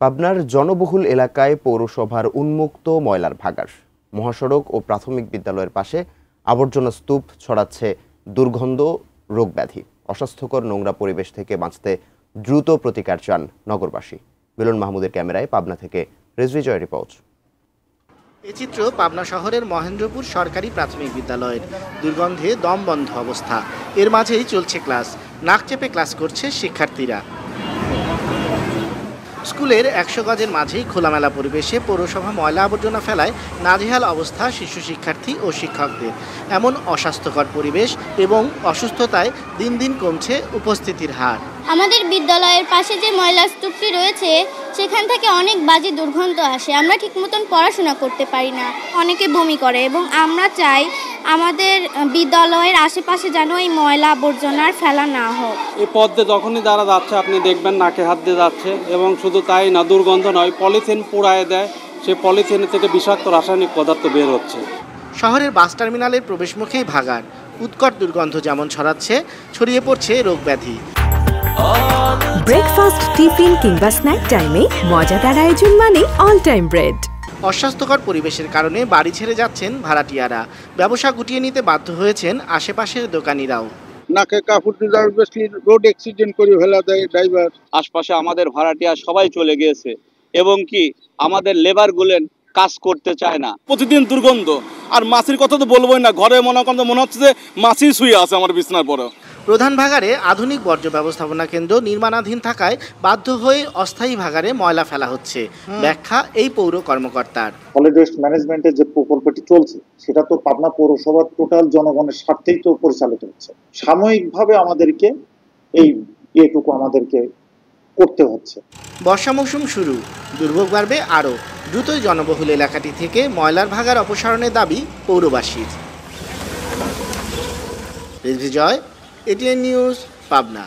পাবনার জনবহুল এলাকায় পৌরসভার উন্মুক্ত ময়লার ভাগাড়। মহাসড়ক ও প্রাথমিক বিদ্যালয়ের পাশে আবর্জনা স্তূপ ছড়াচ্ছে দুর্গন্ধ, রোগব্যাধি। অস্বাস্থ্যকর নোংরা পরিবেশ থেকে বাঁচতে দ্রুত প্রতিকার চান নগরবাসী। মিলন মাহমুদের ক্যামেরায় পাবনা থেকে রেজভি জয় রিপোর্ট। এই চিত্র পাবনা শহরের মহেন্দ্রপুর সরকারি প্রাথমিক বিদ্যালয়ের। দুর্গন্ধে দম বন্ধ অবস্থা। এর মাঝেই চলছে ক্লাস। নাক চেপে ক্লাস করছে শিক্ষার্থীরা। স্কুলের ১০০ গজের মাঝেই খোলামেলা পরিবেশে পৌরসভা ময়লা আবর্জনা ফেলায় নাজেহাল অবস্থা শিশু শিক্ষার্থী ও শিক্ষকদের। এমন অস্বাস্থ্যকর পরিবেশ এবং অসুস্থতায় দিন দিন কমছে উপস্থিতির হার। আমাদের বিদ্যালয়ের পাশে যে ময়লা স্তূপটি রয়েছে সেখান থেকে অনেক বাজে দুর্গন্ধ আসে। আমরা ঠিক মতন পড়াশোনা করতে পারি না, অনেকে বমি করে এবং আমরা চাই আমাদের বিদ্যালয়ের আশেপাশে যেন এই ময়লা আবর্জনার ফেলা না হোক। এই পথ দিয়ে যখনই যারা যাচ্ছে আপনি দেখবেন নাকে হাত দিয়ে যাচ্ছে, এবং শুধু তাই না, দুর্গন্ধ নয়, পলিথিন পোড়ায় দেয়, সেই পলিথিন থেকে বিষাক্ত রাসায়নিক পদার্থ বের হচ্ছে। শহরের বাস টার্মিনালের প্রবেশমুখেই ভাগাড়। উৎকট দুর্গন্ধ যেমন ছড়াচ্ছে, ছড়িয়ে পড়ছে রোগব্যাধি। ব্রেকফাস্ট, টিফিন কিংবা স্ন্যাক টাইমে মজাদার আয়োজন মানে অল টাইম ব্রেড। অস্বাস্থ্যকর পরিবেশের কারণে বাড়ি ছেড়ে যাচ্ছেন ভাড়াটিয়ারা। ব্যবসা গুটিয়ে নিতে বাধ্য হয়েছেন আশেপাশের দোকানিরাও। নাকে কাপড় রোড অ্যাক্সিডেন্ট করে ফেলা দেয় ড্রাইভার। আশপাশে আমাদের ভাড়াটিয়া সবাই চলে গিয়েছে, এবং কি আমাদের লেবার গুলেন কাজ করতে চায় না। প্রতিদিন দুর্গন্ধ, আর মাছির কথা তো বলবোই না। ঘরে মনে হচ্ছে যে মাছি শুয়ে আছে আমার বিছানার পরে। প্রধান ভাগাড়ে আধুনিক বর্জ্য ব্যবস্থাপনা কেন্দ্র নির্মাণাধীন থাকায় বাধ্য হয়ে অস্থায়ী ভাগাড়ে ময়লা ফেলা হচ্ছে। ব্যাখ্যা এই পৌর কর্মকর্তার। সলিড ওয়েস্ট ম্যানেজমেন্টের যে প্রকল্পটি চলছে সেটা তো পাবনা পৌরসভার টোটাল জনগণের স্বার্থেই তো পরিচালিত হচ্ছে। সাময়িকভাবে আমাদেরকে এইটুকু আমাদেরকে করতে হচ্ছে। বর্ষা মৌসুম শুরু, দুর্ভোগ বাড়বে আরও। দ্রুতই জনবহুল এলাকাটি থেকে ময়লার ভাগাড় অপসারণের দাবি পৌরবাসীর। রেজভি জয়, এটিএন নিউজ, পাবনা।